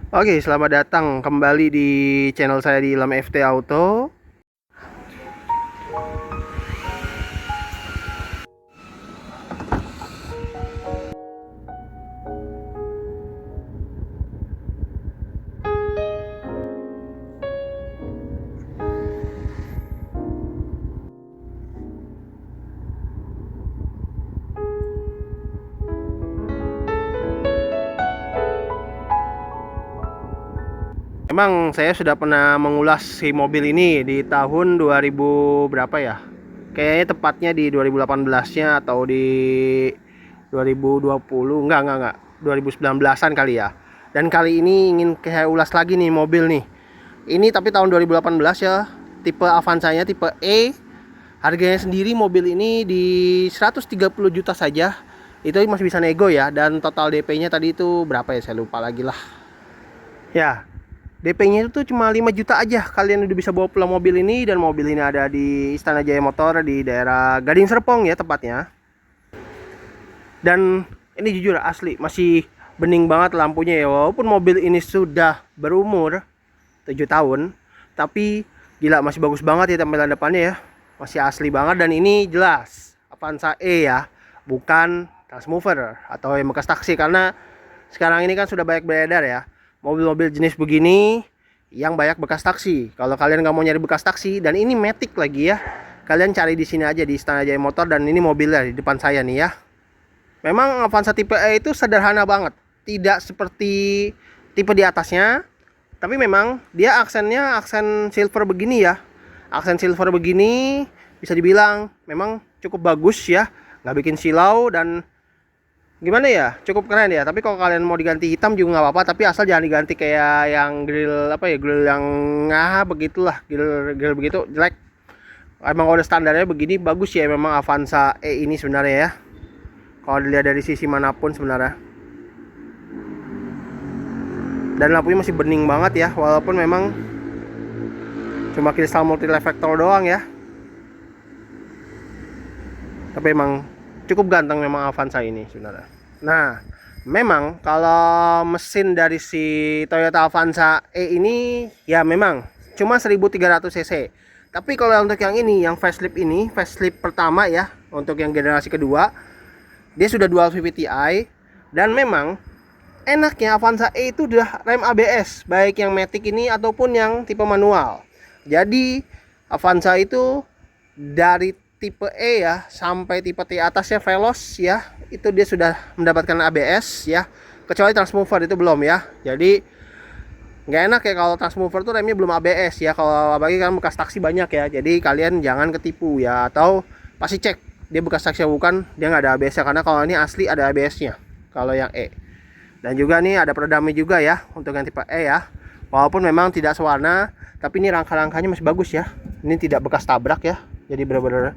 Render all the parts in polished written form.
Oke, selamat datang kembali di channel saya di Ilham FT Auto. Memang saya sudah pernah mengulas si mobil ini di tahun 2000 berapa ya? Kayaknya tepatnya di 2018-nya atau di 2020, enggak, 2019-an kali ya. Dan kali ini ingin saya ulas lagi nih mobil nih. Ini tapi tahun 2018 ya, tipe Avanza-nya tipe E. Harganya sendiri mobil ini di 130 juta saja. Itu masih bisa nego ya, dan total DP-nya tadi itu berapa ya, saya lupa lagi lah. Ya, DP-nya itu cuma 5 juta aja. Kalian udah bisa bawa pulang mobil ini. Dan mobil ini ada di Istana Jaya Motor di daerah Gading Serpong ya tepatnya. Dan ini jujur asli masih bening banget lampunya ya. Walaupun mobil ini sudah berumur 7 tahun, tapi gila masih bagus banget ya tampilan depannya ya. Masih asli banget. Dan ini jelas Avanza E ya, bukan Transmover atau yang bekas taksi. Karena sekarang ini kan sudah banyak beredar ya mobil-mobil jenis begini yang banyak bekas taksi. Kalau kalian nggak mau nyari bekas taksi dan ini Matic lagi ya, kalian cari di sini aja di Istana Jaya Motor. Dan ini mobilnya di depan saya nih ya. Memang Avanza tipe E itu sederhana banget, tidak seperti tipe di atasnya, tapi memang dia aksennya aksen silver begini ya. Aksen silver begini bisa dibilang memang cukup bagus ya, nggak bikin silau dan gimana ya, cukup keren ya. Tapi kalau kalian mau diganti hitam juga nggak apa-apa, tapi asal jangan diganti kayak yang grill apa ya, grill yang begitulah, grill begitu jelek. Emang udah standarnya begini bagus ya memang Avanza E ini sebenarnya ya, kalau dilihat dari sisi manapun sebenarnya. Dan lampunya masih bening banget ya, walaupun memang cuma kristal multi reflektor doang ya, tapi emang cukup ganteng memang Avanza ini sebenarnya. Nah, memang kalau mesin dari si Toyota Avanza E ini ya memang cuma 1300 cc. Tapi kalau untuk yang ini, yang facelift pertama ya, untuk yang generasi kedua, dia sudah dual VVTi. Dan memang enaknya Avanza E itu udah rem ABS, baik yang Matic ini ataupun yang tipe manual. Jadi Avanza itu dari tipe E ya sampai tipe T atasnya Veloz ya, itu dia sudah mendapatkan ABS ya, kecuali Transmover itu belum ya. Jadi nggak enak ya kalau Transmover tuh remnya belum ABS ya, kalau bagi kan bekas taksi banyak ya. Jadi kalian jangan ketipu ya, atau pasti cek dia bekas taksi bukan, dia nggak ada ABS ya. Karena kalau ini asli ada ABS nya kalau yang E. Dan juga nih ada peredamnya juga ya untuk yang tipe E ya, walaupun memang tidak sewarna, tapi ini rangka-rangkanya masih bagus ya. Ini tidak bekas tabrak ya, jadi benar-benar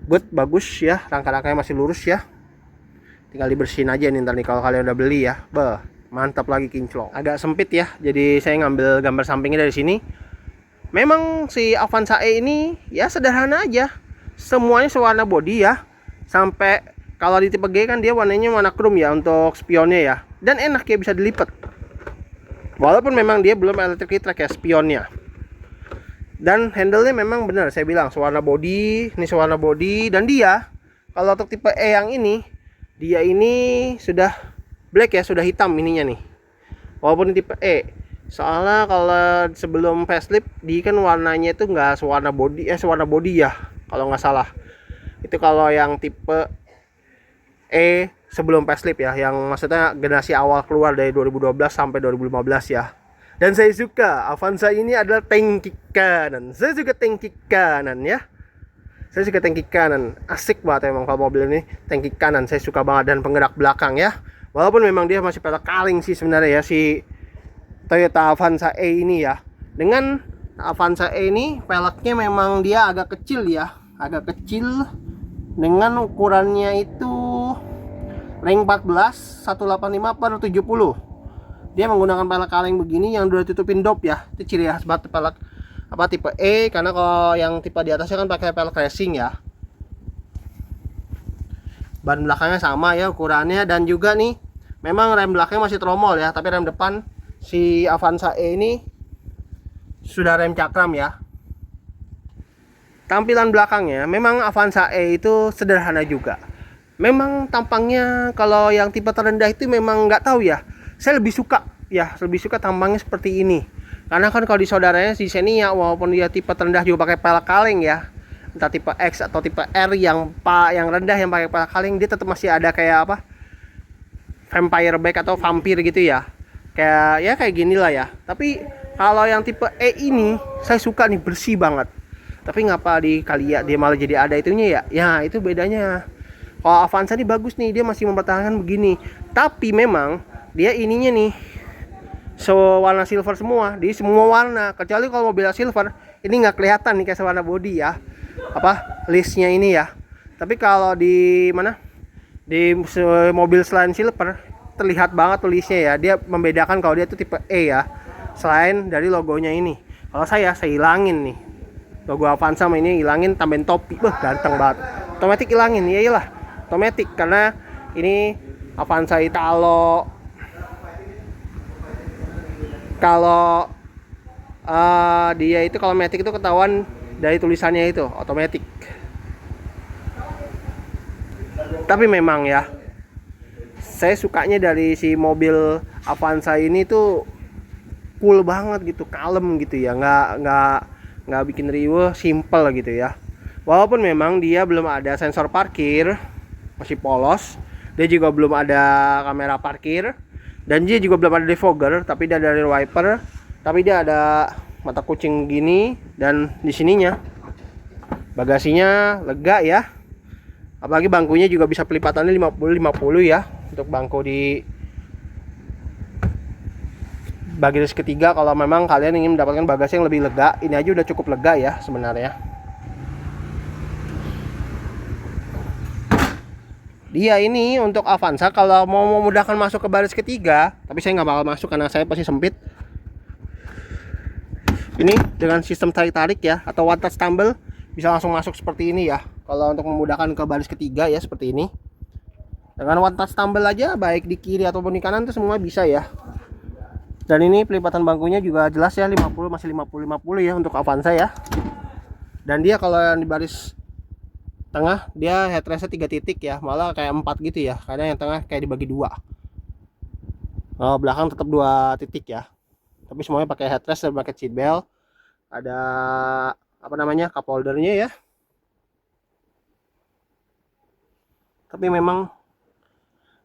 good, bagus ya. Rangka-rangkanya masih lurus ya, tinggal dibersihin aja nih ntar nih kalau kalian udah beli ya. Mantap lagi kinclong. Agak sempit ya, jadi saya ngambil gambar sampingnya dari sini. Memang si Avanza E ini ya sederhana aja, semuanya sewarna body ya. Sampai kalau di tipe G kan dia warnanya warna chrome ya untuk spionnya ya, dan enak ya bisa dilipat. Walaupun memang dia belum electric track ya spionnya. Dan handle-nya memang benar saya bilang sewarna body, ini sewarna body. Dan dia kalau untuk tipe E yang ini, dia ini sudah black ya, sudah hitam ininya nih. Walaupun tipe E, soalnya kalau sebelum facelift dia kan warnanya itu nggak sewarna body, sewarna body ya kalau nggak salah. Itu kalau yang tipe E sebelum facelift ya, yang maksudnya generasi awal keluar dari 2012 sampai 2015 ya. Dan saya suka Avanza ini adalah tangki kanan. Saya suka tangki kanan ya. Saya suka tangki kanan. Asik banget emang kalau mobil ini tangki kanan. Saya suka banget, dan penggerak belakang ya. Walaupun memang dia masih pelek kaling sih sebenarnya ya si Toyota Avanza E ini ya. Dengan Avanza E ini peleknya memang dia agak kecil ya, agak kecil. Dengan ukurannya itu ring 14 185 per 70. Dia menggunakan pelek kaleng begini yang udah tutupin dop ya. Itu ciri khas banget pelek apa tipe E, karena kalau yang tipe di atasnya kan pakai pelek racing ya. Ban belakangnya sama ya ukurannya, dan juga nih memang rem belakangnya masih tromol ya, tapi rem depan si Avanza E ini sudah rem cakram ya. Tampilan belakangnya memang Avanza E itu sederhana juga. Memang tampangnya kalau yang tipe terendah itu memang nggak tahu ya. Saya lebih suka tampangnya seperti ini. Karena kan kalau di saudaranya si Xenia walaupun dia tipe terendah juga pakai pelek kaleng ya. Entah tipe X atau tipe R yang rendah yang pakai pelek kaleng, dia tetap masih ada kayak apa? Vampire back atau vampir gitu ya. Kayak gini lah ya. Tapi kalau yang tipe E ini saya suka nih, bersih banget. Tapi ngapa di Kalia dia malah jadi ada itunya ya? Ya itu bedanya. Kalau Avanza ini bagus nih, dia masih mempertahankan begini. Tapi memang dia ininya nih warna silver semua, di semua warna. Kecuali kalau mobil silver ini nggak kelihatan nih kayak warna body ya. Apa listnya ini ya. Tapi kalau di mana? Di mobil selain silver terlihat banget tulisnya ya. Dia membedakan kalau dia tuh tipe E ya. Selain dari logonya ini. Kalau saya hilangin nih logo Avanza sama ini, hilangin, tambahin topi, ganteng banget. Otomatis hilangin, ya iyalah, otomatis karena ini Avanza Italo. Kalau dia itu kalau matic itu ketahuan dari tulisannya itu otomatis. Tapi memang ya, saya sukanya dari si mobil Avanza ini tuh cool banget gitu, kalem gitu ya, nggak bikin riuh, simple gitu ya. Walaupun memang dia belum ada sensor parkir, masih polos. Dia juga belum ada kamera parkir, dan dia juga belum ada defogger, tapi dia ada rear wiper, tapi dia ada mata kucing gini, dan di sininya bagasinya lega ya. Apalagi bangkunya juga bisa pelipatannya 50-50 ya, untuk bangku di baris ketiga. Kalau memang kalian ingin mendapatkan bagasi yang lebih lega, ini aja udah cukup lega ya sebenarnya. Dia ini untuk Avanza kalau mau memudahkan masuk ke baris ketiga, tapi saya nggak bakal masuk karena saya pasti sempit. Ini dengan sistem tarik-tarik ya, atau one touch tumble, bisa langsung masuk seperti ini ya. Kalau untuk memudahkan ke baris ketiga ya, seperti ini. Dengan one touch tumble aja, baik di kiri ataupun di kanan itu semua bisa ya. Dan ini pelipatan bangkunya juga jelas ya, 50 masih 50-50 ya untuk Avanza ya. Dan dia kalau yang di baris tengah dia headrestnya 3 titik ya, malah kayak 4 gitu ya, karena yang tengah kayak dibagi 2. Belakang tetap 2 titik ya. Tapi semuanya pakai headrest dan pakai seat belt. Ada apa namanya, cup holdernya ya. Tapi memang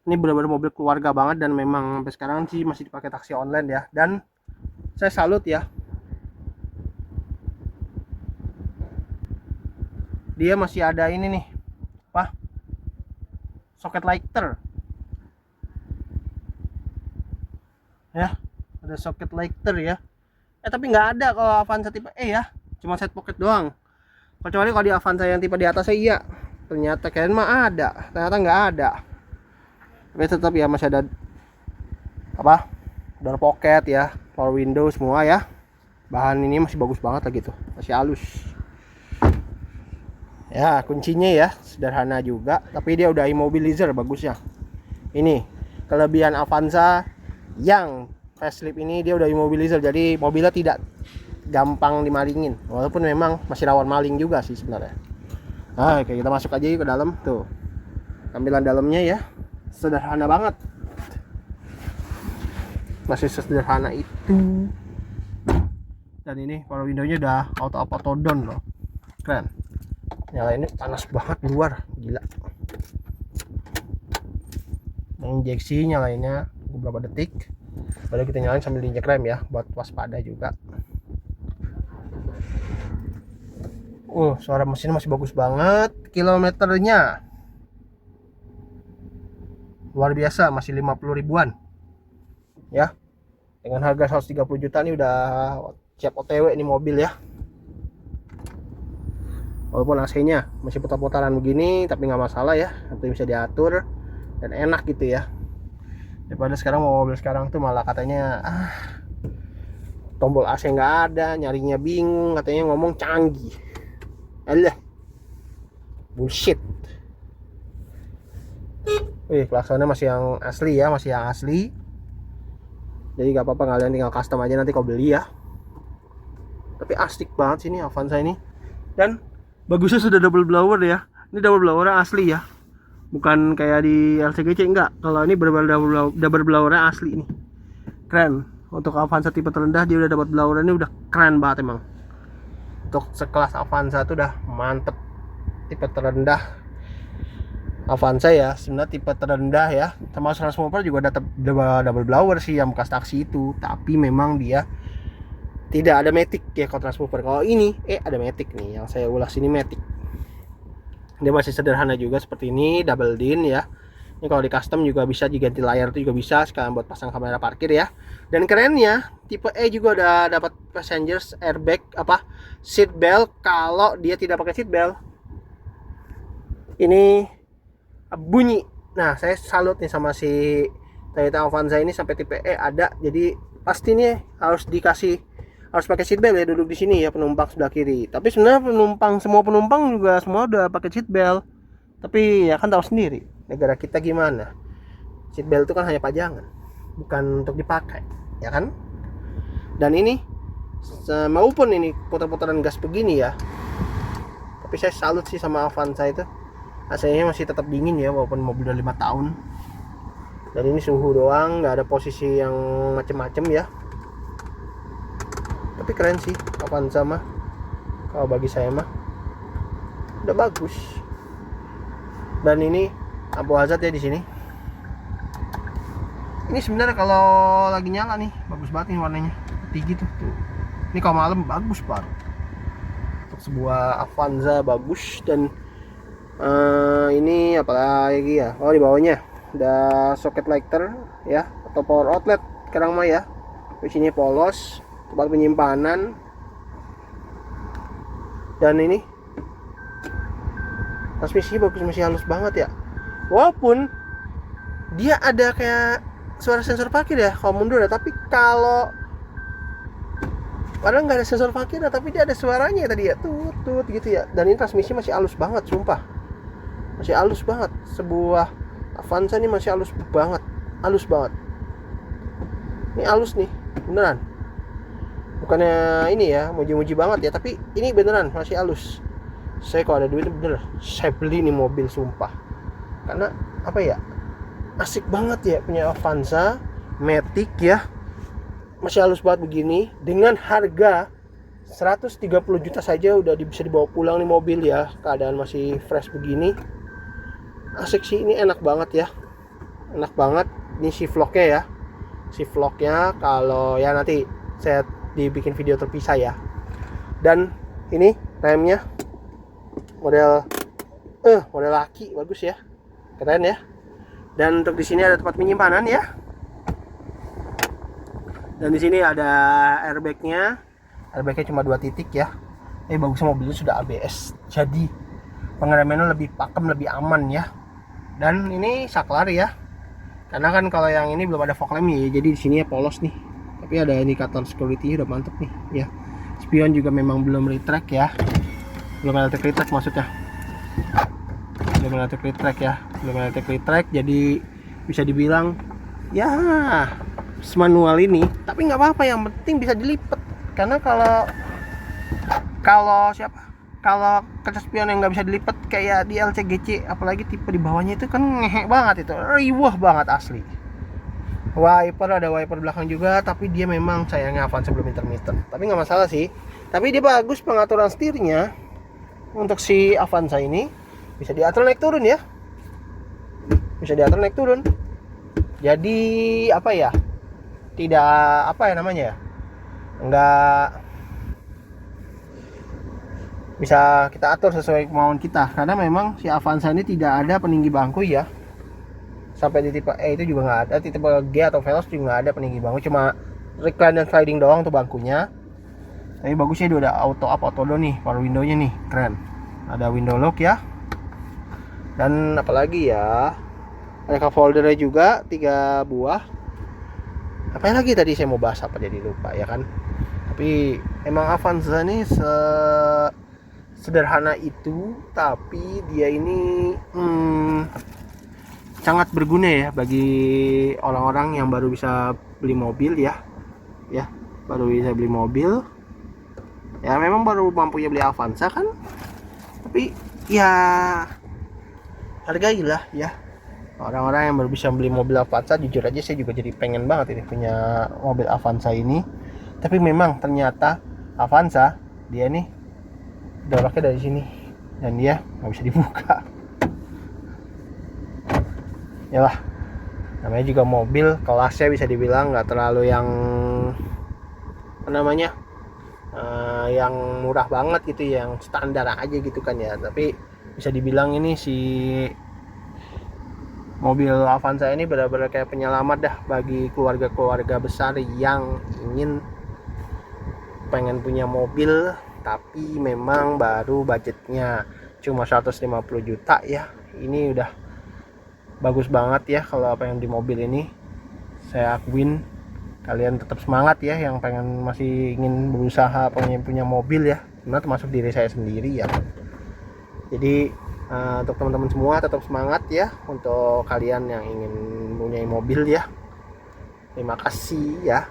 ini benar-benar mobil keluarga banget, dan memang sampai sekarang sih masih dipakai taksi online ya. Dan saya salut ya, dia masih ada ini nih, apa, soket lighter ya, ada soket lighter ya. Tapi nggak ada kalau Avanza tipe E ya, cuma side pocket doang. Kecuali kalau di Avanza yang tipe di atasnya iya, ternyata kalian mah ada, ternyata nggak ada. Tapi tetap ya masih ada apa, door pocket ya, power window semua ya. Bahan ini masih bagus banget lah gitu, masih halus ya. Kuncinya ya sederhana juga, tapi dia udah immobilizer bagusnya. Ini kelebihan Avanza yang facelift ini, dia udah immobilizer, jadi mobilnya tidak gampang dimalingin, walaupun memang masih rawan maling juga sih sebenarnya. Nah, oke, kita masuk aja yuk ke dalam. Tuh tampilan dalamnya ya, sederhana banget, masih sesederhana itu. Dan ini power window-nya udah auto down loh, keren. Nyalainnya panas banget luar, gila. Injeksi nyalainnya beberapa detik, baru kita nyalain sambil diinjek rem ya, buat waspada juga. Suara mesin masih bagus banget. Kilometernya luar biasa, masih 50 ribuan ya. Dengan harga 130 juta nih udah siap OTW ini mobil ya. Walaupun AC-nya masih putar-putaran begini, tapi nggak masalah ya, nanti bisa diatur dan enak gitu ya. Daripada sekarang mobil sekarang tuh malah katanya tombol AC nggak ada, nyarinya bingung, katanya ngomong canggih. Alah, bullshit. Klaksonnya masih yang asli ya, masih yang asli. Jadi gak apa-apa, kalian tinggal custom aja nanti kau beli ya. Tapi asik banget sih ini Avanza ini. Dan bagusnya sudah double blower ya. Ini double blower asli ya, bukan kayak di LCGC, enggak. Kalau ini benar-benar double blower asli nih. Keren. Untuk Avanza tipe terendah dia udah dapat blower, ini udah keren banget emang. Untuk sekelas Avanza tuh udah mantep. Tipe terendah Avanza ya, sebenarnya tipe terendah ya. Sama Transmover juga ada double blower sih yang bekas taksi itu, tapi memang dia tidak ada matic ya kalau Transmover. Kalau ini ada matic nih, yang saya ulas ini matic. Dia masih sederhana juga seperti ini, double din ya. Ini kalau di custom juga bisa diganti layar itu juga bisa, sekalian buat pasang kamera parkir ya. Dan kerennya tipe E juga udah dapat passengers airbag seat belt kalau dia tidak pakai seat belt. Ini bunyi. Nah, saya salut nih sama si Toyota Avanza ini sampai tipe E ada. Jadi pasti nih harus pakai seatbelt ya, duduk di sini ya penumpang sebelah kiri. Tapi sebenarnya semua penumpang juga semua udah pakai seatbelt. Tapi ya kan tahu sendiri negara kita gimana. Seatbelt itu kan hanya pajangan, bukan untuk dipakai, ya kan? Dan ini maupun ini putar-putaran gas begini ya. Tapi saya salut sih sama Avanza itu. AC-nya masih tetap dingin ya walaupun mobil udah 5 tahun. Dan ini suhu doang, nggak ada posisi yang macem-macem ya. Tapi keren sih Avanza mah, kalau bagi saya mah udah bagus. Dan ini lampu hazard ya di sini. Ini sebenarnya kalau lagi nyala nih bagus banget nih warnanya putih gitu tuh. Ini kalau malam bagus banget. Untuk sebuah Avanza bagus. Dan ini apalagi ya? Oh, di bawahnya ada socket lighter ya, atau power outlet sekarang mah ya. Di sini polos, tempat penyimpanan. Dan ini transmisi bagus, masih halus banget ya. Walaupun dia ada kayak suara sensor parkir ya kalau mundur ya, tapi kalau padahal nggak ada sensor parkir ya, tapi dia ada suaranya tadi ya, tut gitu ya. Dan ini transmisi masih halus banget, sumpah masih halus banget. Sebuah Avanza ini masih halus banget. Ini halus nih beneran, bukannya ini ya muji-muji banget ya, tapi ini beneran masih halus. Saya kalau ada duit bener saya beli nih mobil, sumpah. Karena apa ya, asik banget ya punya Avanza matic ya, masih halus banget begini. Dengan harga 130 juta saja udah bisa dibawa pulang nih mobil ya, keadaan masih fresh begini. Asik sih, ini enak banget ya, enak banget. Ini si vlognya ya, kalau ya nanti saya dibikin video terpisah ya. Dan ini remnya model laki, bagus ya, keren ya. Dan untuk di sini ada tempat penyimpanan ya. Dan di sini ada airbagnya cuma 2 titik ya. Bagusnya mobilnya sudah ABS, jadi pengeremannya lebih pakem, lebih aman ya. Dan ini saklar ya, karena kan kalau yang ini belum ada fog lamp ya, jadi di sini ya polos nih. Tapi ada indikator security, udah mantep nih ya. Spion juga memang belum retract ya, belum electric retract maksudnya, belum electric retract, jadi bisa dibilang ya manual ini. Tapi nggak apa-apa, yang penting bisa dilipat. Karena kalau kaca spion yang nggak bisa dilipat kayak di LCGC, apalagi tipe di bawahnya itu kan ngehek banget, itu riwah banget asli. Ada wiper belakang juga, tapi dia memang sayangnya Avanza belum intermittent. Tapi nggak masalah sih, tapi dia bagus pengaturan setirnya. Untuk si Avanza ini bisa diatur naik turun ya, jadi apa ya, tidak enggak, bisa kita atur sesuai kemauan kita. Karena memang si Avanza ini tidak ada peninggi bangku ya, sampai di tipe E itu juga nggak ada. Di tipe G atau Veloz juga nggak ada peninggi bangku, cuma recline dan sliding doang tuh bangkunya. Tapi bagusnya dia udah auto up, auto down nih, power window-nya nih keren, ada window lock ya. Dan apalagi ya, ada cup holdernya juga 3 buah. Apa lagi tadi saya mau bahas, apa jadi lupa ya kan. Tapi emang Avanza ini sederhana itu, tapi dia ini sangat berguna ya bagi orang-orang yang baru bisa beli mobil ya. Baru bisa beli mobil. Ya memang baru mampu ya beli Avanza kan. Tapi ya hargailah ya orang-orang yang baru bisa beli mobil Avanza. Jujur aja saya juga jadi pengen banget ini punya mobil Avanza ini. Tapi memang ternyata Avanza dia nih doroknya dari sini dan dia nggak bisa dibuka. Yalah, namanya juga mobil kelasnya bisa dibilang nggak terlalu yang apa namanya yang murah banget gitu, yang standar aja gitu kan ya. Tapi bisa dibilang ini si mobil Avanza ini benar-benar kayak penyelamat dah bagi keluarga-keluarga besar yang ingin pengen punya mobil tapi memang baru budgetnya cuma 150 juta ya. Ini udah bagus banget ya kalau pengen di mobil ini. Saya akuin kalian tetap semangat ya yang pengen masih ingin berusaha pengen punya mobil ya. Nah, termasuk diri saya sendiri ya. Jadi untuk teman-teman semua tetap semangat ya untuk kalian yang ingin punya mobil ya. Terima kasih ya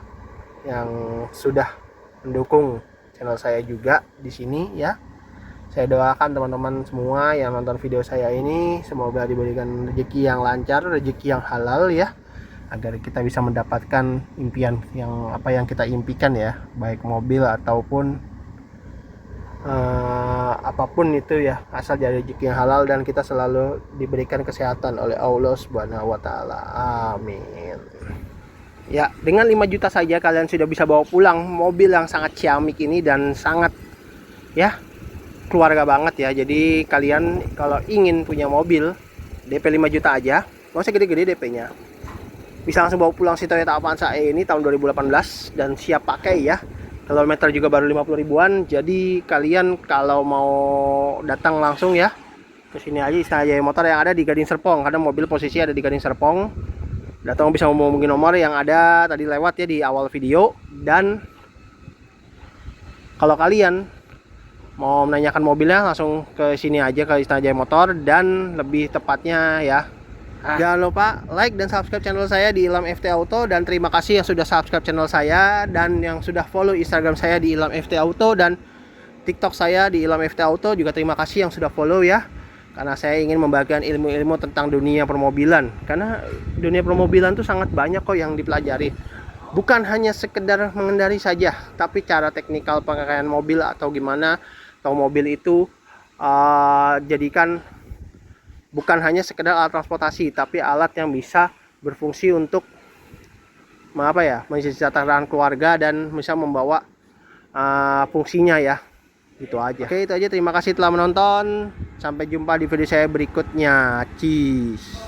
yang sudah mendukung channel saya juga di sini ya. Saya doakan teman-teman semua yang nonton video saya ini semoga diberikan rezeki yang lancar, rezeki yang halal ya, agar kita bisa mendapatkan impian yang apa yang kita impikan ya, baik mobil ataupun apapun itu ya, asal dari rezeki yang halal dan kita selalu diberikan kesehatan oleh Allah Subhanahu wa taala. Amin. Ya, dengan 5 juta saja kalian sudah bisa bawa pulang mobil yang sangat ciamik ini dan sangat ya keluarga banget ya. Jadi kalian kalau ingin punya mobil DP 5 juta aja, nggak usah gede-gede DP-nya, bisa langsung bawa pulang si Toyota Avanza E ini tahun 2018 dan siap pakai ya. Kilometer juga baru 50 ribuan. Jadi kalian kalau mau datang langsung ya ke sini aja, Istana Jaya Motor yang ada di Gading Serpong, karena mobil posisi ada di Gading Serpong. Datang bisa ngomongin nomor yang ada tadi lewat ya di awal video. Dan kalau kalian mau menanyakan mobilnya langsung ke sini aja ke Istana Jaya Motor, dan lebih tepatnya ya jangan lupa like dan subscribe channel saya di Ilham FT Auto. Dan terima kasih yang sudah subscribe channel saya dan yang sudah follow Instagram saya di Ilham FT Auto dan TikTok saya di Ilham FT Auto. Juga terima kasih yang sudah follow ya, karena saya ingin membagikan ilmu-ilmu tentang dunia permobilan. Karena dunia permobilan tuh sangat banyak kok yang dipelajari. Bukan hanya sekedar mengendari saja, tapi cara teknikal pemakaian mobil atau gimana. Atau mobil itu jadikan bukan hanya sekedar alat transportasi, tapi alat yang bisa berfungsi untuk apa ya, mensejahterakan keluarga dan bisa membawa fungsinya ya. Gitu aja. Oke, itu aja. Terima kasih telah menonton. Sampai jumpa di video saya berikutnya. Cheers.